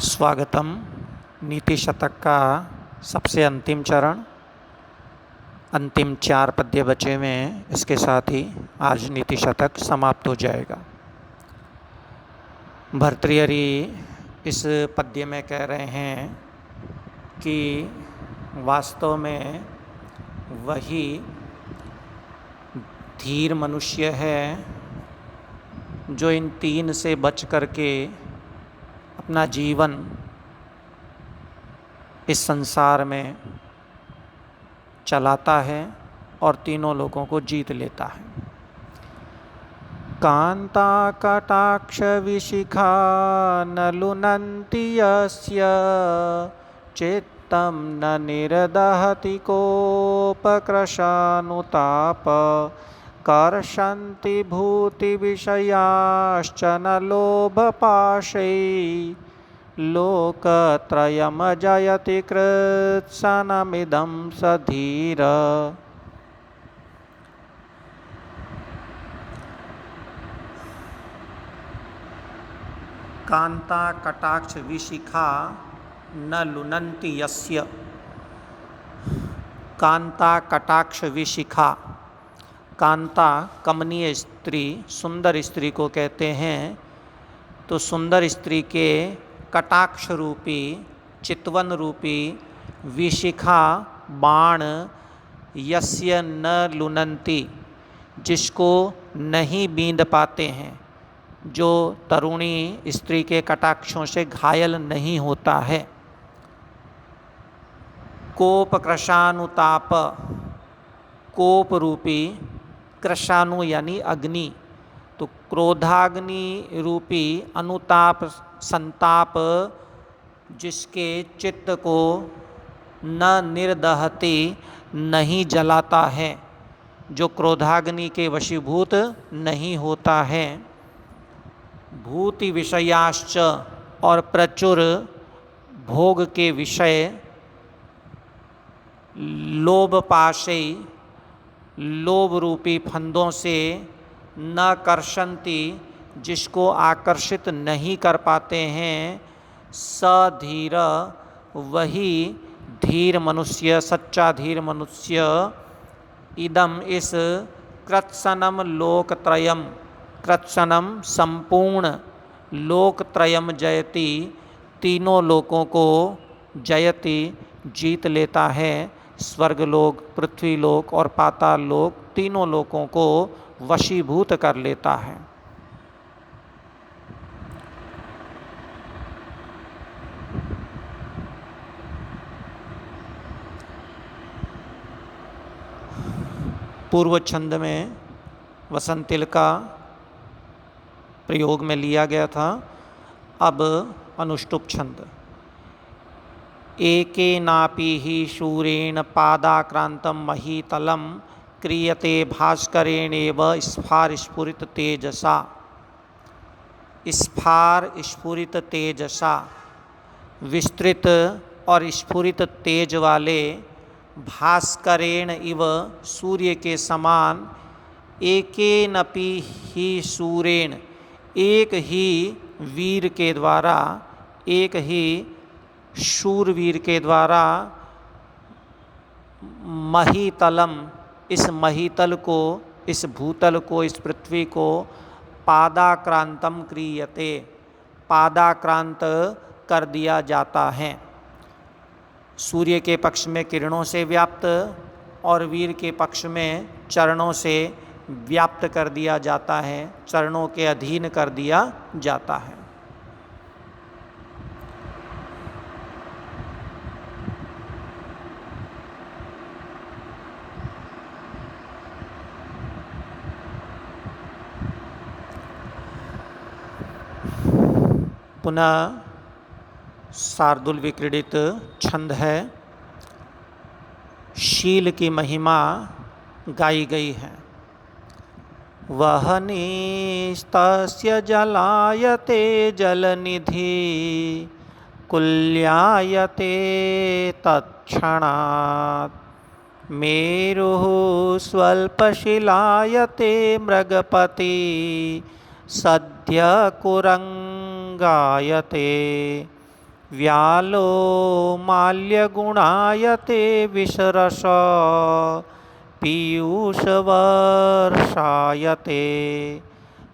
स्वागतम। नीति शतक का सबसे अंतिम चरण, अंतिम 4 पद्य बचे हुए हैं। इसके साथ ही आज नीति शतक समाप्त हो जाएगा। भर्तृहरि इस पद्य में कह रहे हैं कि वास्तव में वही धीर मनुष्य है जो इन 3 से बच करके अपना जीवन इस संसार में चलाता है और तीनों लोगों को जीत लेता है। कांता कटाक्ष विशिखा न लुनन्ति यस्य चित्तं न निर्दहति कोपकृशानुताप कर्षन्ति भूति विषयाश्च न लोभपाशै लोकत्रयं जयति कृत्सनमिदं स धीर। कांता कटाक्ष विशिखा न लुनन्ति यस्य। कांता कटाक्ष विशिखा। कांता कमनीय स्त्री, सुंदर स्त्री को कहते हैं। तो सुंदर स्त्री के कटाक्ष रूपी, चितवन रूपी विशिखा बाण यस्य न लुनन्ति, जिसको नहीं बींध पाते हैं, जो तरुणी स्त्री के कटाक्षों से घायल नहीं होता है। कोप कृशानुताप, कोप रूपी, कृशानु यानी अग्नि, तो क्रोधाग्नि रूपी अनुताप संताप जिसके चित्त को न निर्दहति नहीं जलाता है, जो क्रोधाग्नि के वशीभूत नहीं होता है। भूति विषयाश्च, और प्रचुर भोग के विषय, लोभ पाशै, लोभ रूपी फंदों से न कर्षन्ति, जिसको आकर्षित नहीं कर पाते हैं। सधीर, वही धीर मनुष्य, सच्चा धीर मनुष्य। इदम, इस कृत्सनम लोकत्रयम, कृत्सनम संपूर्ण, लोकत्रयम जयति, तीनों लोकों को जयति जीत लेता है। स्वर्गलोक, पृथ्वीलोक और पाताल लोक, तीनों लोकों को वशीभूत कर लेता है। पूर्व छंद में वसंतिल का प्रयोग में लिया गया था। अब अनुष्टुप छंद। एकेनापि हि शूरेण पादाक्रांतं महीतलं क्रियते भास्करेणेव स्फार स्फुरित तेजसा। स्फार स्फुरित तेजसा, विस्तृत और स्फुरित तेज वाले भास्करेण इव, सूर्य के समान। एकेनपि ही सूरेण, एक ही वीर के द्वारा, एक ही शूरवीर के द्वारा। महीतलम, इस महीतल को, इस भूतल को, इस पृथ्वी को पादाक्रांतम क्रियते, पादाक्रांत कर दिया जाता है। सूर्य के पक्ष में किरणों से व्याप्त और वीर के पक्ष में चरणों से व्याप्त कर दिया जाता है, चरणों के अधीन कर दिया जाता है। पुनः शार्दुल विक्रीडित छंद है। शील की महिमा गाई गई है। वहनीस्तस्य जलायते जलनिधि कुल्यायते तत्क्षणात् मेरुः स्वल्पशिलायते मृगपति सद्य कुरंगायते व्यालो माल्यगुणायते विषरस पीयूषवर्षायते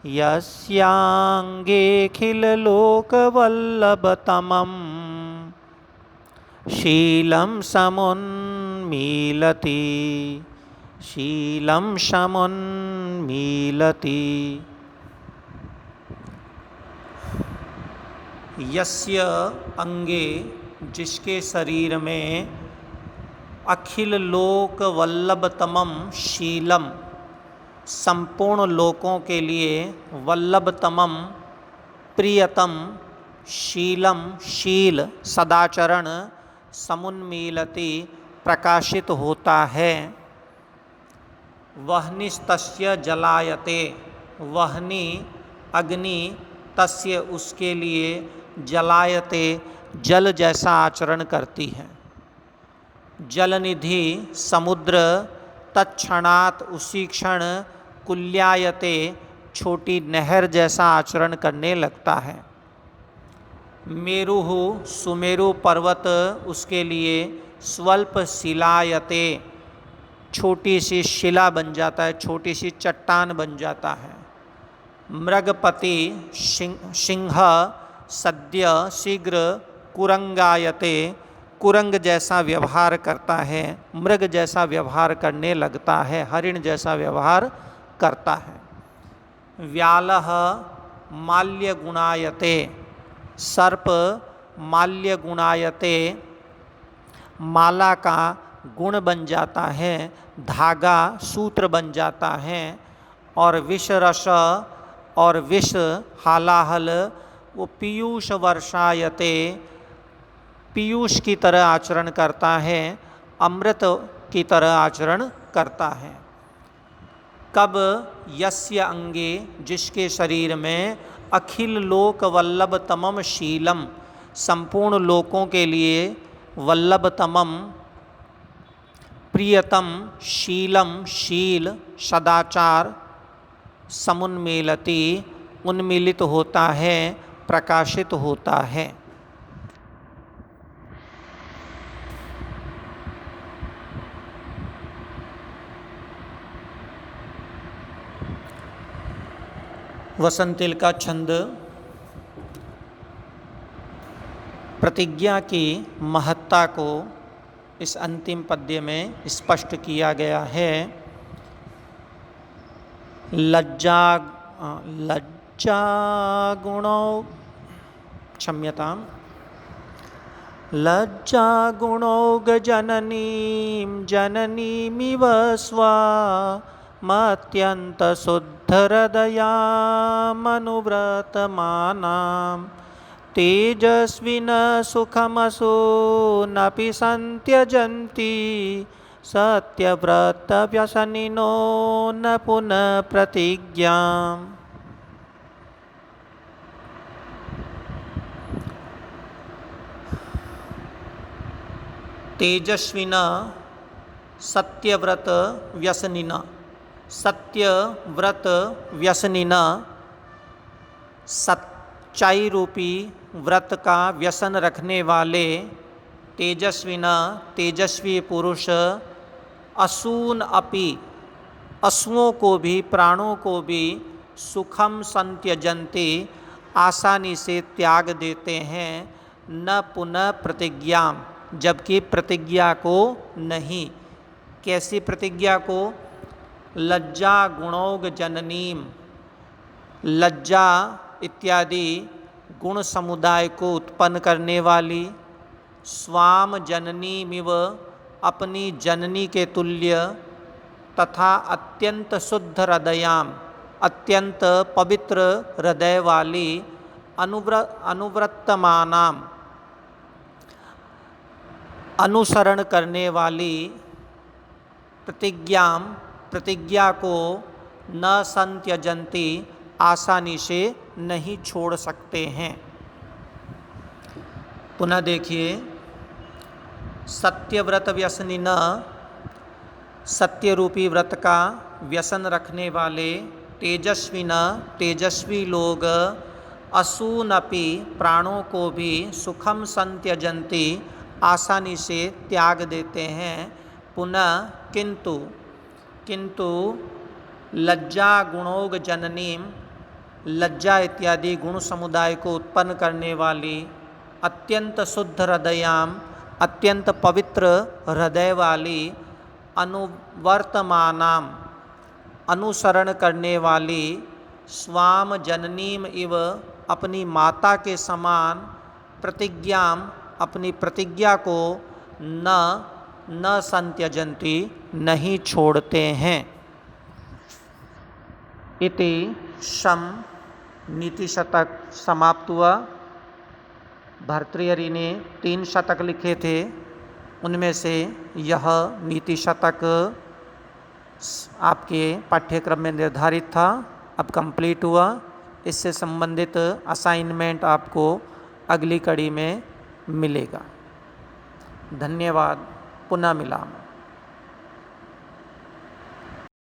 यस्यांगेऽखिललोकवल्लभतमं शीलं समुन्मीलति शीलं समुन्मीलति। यस्य अंगे जिसके शरीर में अखिल लोक वल्लभतमम शीलम संपूर्ण लोकों के लिए वल्लभतमम प्रियतम शीलम शील सदाचरण समुन्मीलति प्रकाशित होता है। वह्निस्तस्य जलायते वह्नि अग्नि तस्य उसके लिए जलायते जल जैसा आचरण करती है। जलनिधि समुद्र तत्क्षणात उसी क्षण कुल्यायते छोटी नहर जैसा आचरण करने लगता है। मेरुः सुमेरु पर्वत उसके लिए स्वल्प शिलायते छोटी सी शिला बन जाता है, छोटी सी चट्टान बन जाता है। मृगपति सिंह सद्य शीघ्र कुरंगायते कुरंग जैसा व्यवहार करता है, मृग जैसा व्यवहार करने लगता है, हरिण जैसा व्यवहार करता है। व्यालः माल्य गुणायते सर्प माल्य गुणायते माला का गुण बन जाता है, धागा सूत्र बन जाता है। और विष रस और विष हालाहल वो पीयूष वर्षायते पीयूष की तरह आचरण करता है, अमृत की तरह आचरण करता है। कब यस्य अंगे जिसके शरीर में अखिल लोक वल्लभतमम शीलम संपूर्ण लोकों के लिए वल्लभतमम प्रियतम शीलम शील सदाचार समुन्मीलति उन्मीलित होता है, प्रकाशित होता है। वसंतिल का छंद। प्रतिज्ञा की महत्ता को इस अंतिम पद्य में स्पष्ट किया गया है। लज्जा गुणो क्षम्यताम् लज्जा गुणौग जननीं जननीमिव स्वामत्यन्त शुद्धहृदयामनुव्रतमानां तेजस्विन सुखमसूनपि सन्त्यजन्ति सत्यव्रतव्यसनिनो न पुनः प्रतिज्ञाम्। तेजस्विना सत्यव्रत व्यसनिना सत्यव्रत व्यसनिना सच्चाई रूपी व्रत का व्यसन रखने वाले तेजस्विना तेजस्वी पुरुष असून अपि अश्वों को भी प्राणों को भी सुखम संत्यजन्ति आसानी से त्याग देते हैं, न पुनः प्रतिज्ञा जबकि प्रतिज्ञा को नहीं। कैसी प्रतिज्ञा को? लज्जा गुणौग जननीम लज्जा इत्यादि गुण समुदाय को उत्पन्न करने वाली, स्वाम जननीमिव अपनी जननी के तुल्य, तथा अत्यंत शुद्ध हृदयाम अत्यंत पवित्र हृदय वाली, अनुव्रतमानाम अनुसरण करने वाली, प्रतिज्ञा को न संत्यजन्ति आसानी से नहीं छोड़ सकते हैं। पुनः देखिए, सत्यव्रत व्यसनिन सत्य रूपी व्रत का व्यसन रखने वाले, तेजस्विन तेजस्वी लोग, असूनपि प्राणों को भी सुखम संत्यजन्ति आसानी से त्याग देते हैं। पुनः किंतु किंतु लज्जा गुणोग जननीम, लज्जा इत्यादि गुण समुदाय को उत्पन्न करने वाली, अत्यंत शुद्ध हृदयाम, अत्यंत पवित्र हृदय वाली, अनुवर्तमानाम, अनुसरण करने वाली, स्वाम जननीम इव, अपनी माता के समान, प्रतिज्ञाम, अपनी प्रतिज्ञा को न संत्यजन्ति, नहीं छोड़ते हैं। इति शम नीति शतक समाप्त हुआ। भर्तृहरि ने 3 शतक लिखे थे, उनमें से यह नीति शतक आपके पाठ्यक्रम में निर्धारित था, अब कंप्लीट हुआ। इससे संबंधित असाइनमेंट आपको अगली कड़ी में मिलेगा। धन्यवाद। पुनः मिलाम।